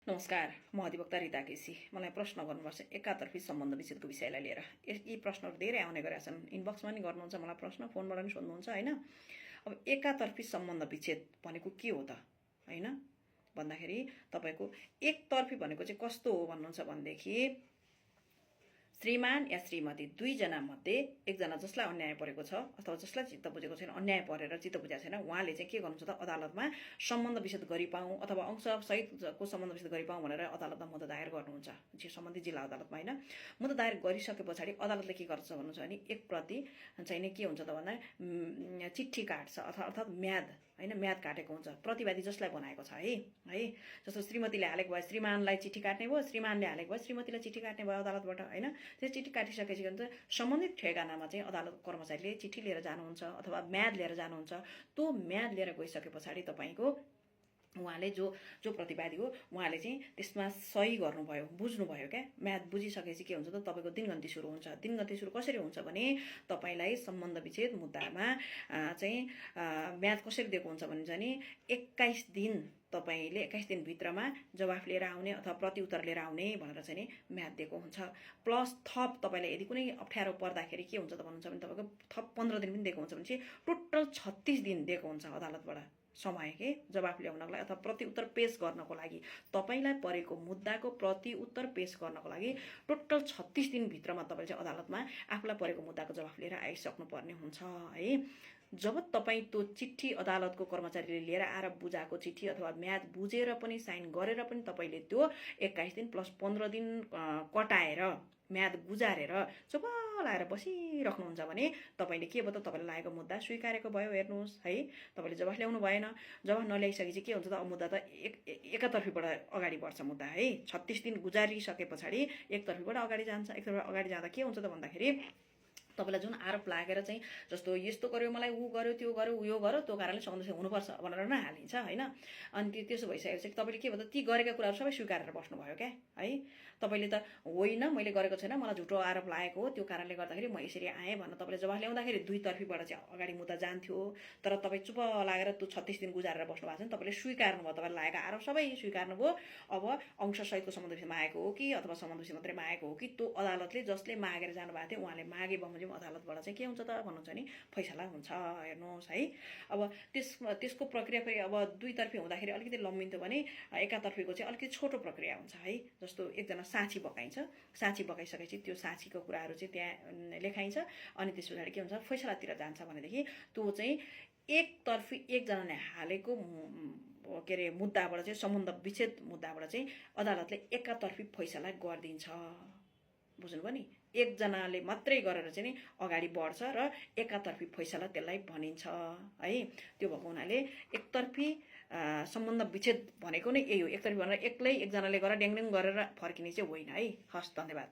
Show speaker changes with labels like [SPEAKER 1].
[SPEAKER 1] नमस्कार, म अधिवक्ता रिता केसी। मलाई प्रश्न गर्नुपर्छ एकातर्फी सम्बन्ध विच्छेदको विषयलाई लिएर। यी प्रश्नहरू धेरै आउने गरेका छन्। इनबक्समा पनि गर्नुहुन्छ मलाई प्रश्न, फोनबाट पनि सोध्नुहुन्छ होइन। अब एकातर्फी सम्बन्ध विच्छेद भनेको के हो त होइन भन्दाखेरि तपाईँको एकतर्फी भनेको चाहिँ कस्तो हो भन्नुहुन्छ भनेदेखि श्रीमान या श्रीमती दुईजना मध्ये एकजना जसलाई अन्याय परेको छ अथवा जसलाई चित्त बुझेको छैन, अन्याय परेर चित्त बुझेको छैन, उहाँले चाहिँ के गर्नुहुन्छ त अदालतमा सम्बन्ध विच्छेद गरिपाउँ अथवा अंशसहितको सम्बन्ध विच्छेद गरिपाउँ भनेर अदालतमा मुद्दा दायर गर्नुहुन्छ, सम्बन्धित जिल्ला अदालतमा होइन। मुद्दा दायर गरिसके पछाडि अदालतले के गर्छ भन्नुहुन्छ भने एक प्रति चाहिँ नि के हुन्छ त भन्दा चिठी काट्छ अर्थात् म्याद होइन, म्याद काटेको हुन्छ प्रतिवादी जसलाई बनाएको छ है। जस्तो श्रीमतीले हालेको भए श्रीमानलाई चिठी काट्ने भयो, श्रीमानले हालेको भए श्रीमतीलाई चिठी काट्ने भयो अदालतबाट होइन। त्यो चिठी काटिसकेपछि के भन्छ सम्बन्धित ठेगानामा चाहिँ अदालत कर्मचारीले चिठी लिएर जानुहुन्छ अथवा म्याद लिएर जानुहुन्छ। त्यो म्याद लिएर गइसके पछाडि तपाईँको उहाँले जो प्रतिवादी हो उहाँले चाहिँ त्यसमा सही गर्नुभयो, बुझ्नुभयो क्या। म्याद बुझिसकेपछि के हुन्छ त तपाईँको दिनगन्ती सुरु हुन्छ। दिनगन्ती सुरु कसरी हुन्छ भने तपाईँलाई सम्बन्ध विच्छेद मुद्दामा चाहिँ म्याद कसरी दिएको हुन्छ भने चाहिँ 21 दिन तपाईँले 21 दिनभित्रमा जवाफ लिएर आउने अथवा प्रतिउत्तर लिएर आउने भनेर चाहिँ नि म्याद दिएको हुन्छ। प्लस थप तपाईँलाई यदि कुनै अप्ठ्यारो पर्दाखेरि के हुन्छ त भन्नुहुन्छ भने तपाईँको थप 15 दिन पनि दिएको हुन्छ भने चाहिँ टोटल 36 दिन दिएको हुन्छ अदालतबाट समय के जवाफ ल्याउनको लागि अथवा प्रतिउत्तर पेश गर्नको लागि। तपाईँलाई परेको मुद्दाको प्रतिउत्तर पेश गर्नको लागि टोटल 36 दिनभित्रमा तपाईँले चाहिँ अदालतमा आफूलाई परेको मुद्दाको जवाफ लिएर आइसक्नुपर्ने हुन्छ है। जब तपाईँ त्यो चिठी अदालतको कर्मचारीले लिएर आएर बुझाएको चिठी अथवा म्याद बुझेर पनि साइन गरेर पनि तपाईँले त्यो 21 दिन प्लस 15 दिन कटाएर म्याद गुजारेर चुप लाएर बसिराख्नुहुन्छ भने तपाईँले के भयो त तपाईँलाई लागेको मुद्दा स्वीकारेको भयो। हेर्नुहोस् है, तपाईँले जवाफ ल्याउनु भएन। जवाफ नल्याइसकेपछि के हुन्छ त मुद्दा त एकतर्फीबाट अगाडि बढ्छ मुद्दा है। 36 दिन गुजारिसके पछाडि एकतर्फीबाट अगाडि जान्छ। एकतर्फीबाट अगाडि जाँदा के हुन्छ त भन्दाखेरि तपाईँलाई जुन आरोप लागेर चाहिँ जस्तो यस्तो गर्यो मलाई, ऊ गर्यो, त्यो गर्यो, उयो गर्यो, त्यो कारणले सम्बन्ध हुनुपर्छ भनेर नै हालिन्छ होइन। अनि त्यसो भइसकेपछि तपाईँले के भयो त ती गरेका कुराहरू सबै स्वीकारेर बस्नुभयो क्या है। तपाईँले त होइन मैले गरेको छैन, मलाई झुटो आरोप लागेको हो, त्यो कारणले गर्दाखेरि म यसरी आएँ भनेर तपाईँले जवाफ ल्याउँदाखेरि दुईतर्फीबाट चाहिँ अगाडि मुद्दा जान्थ्यो। तर तपाईँ चुप लागेर त्यो 36 दिन गुजारेर बस्नु भएको छ नि, तपाईँले स्वीकार्नुभयो, तपाईँले लागेको आरोप सबै स्वीकार्नुभयो। अब अंशसहितको सम्बन्ध विषयमा आएको हो कि अथवा सम्बन्ध विषय मात्रै आएको हो कि त्यो अदालतले जसले मागेर जानुभएको थियो उहाँले मागे बमोजिम अदालतबाट चाहिँ के हुन्छ त भन्नुहुन्छ नि फैसला हुन्छ। हेर्नुहोस् है, अब त्यसको प्रक्रिया फेरि अब दुईतर्फी हुँदाखेरि अलिकति लम्बिन्थ्यो भने एकातर्फीको चाहिँ अलिकति छोटो प्रक्रिया हुन्छ है। जस्तो एकजना साक्षी बकाइन्छ, साक्षी बकाइसकेपछि त्यो साक्षीको कुराहरू चाहिँ त्यहाँ लेखाइन्छ अनि त्यस पछाडि के हुन्छ फैसलातिर जान्छ भनेदेखि त्यो चाहिँ एकतर्फी एकजनाले हालेको के अरे मुद्दाबाट चाहिँ सम्बन्ध विच्छेद मुद्दाबाट चाहिँ अदालतले एकातर्फी फैसला गरिदिन्छ। बुझ्नुभयो नि, एकजनाले मात्रै गरेर चाहिँ नि अगाडि बढ्छ र एकातर्फी फैसला त्यसलाई भनिन्छ है। त्यो भएको हुनाले एकतर्फी सम्बन्ध विच्छेद भनेको नै यही हो। एकतर्फी भनेर एक्लै एकजनाले गरेर ड्याङड्याङ गरेर फर्किने चाहिँ होइन है। हस्, धन्यवाद।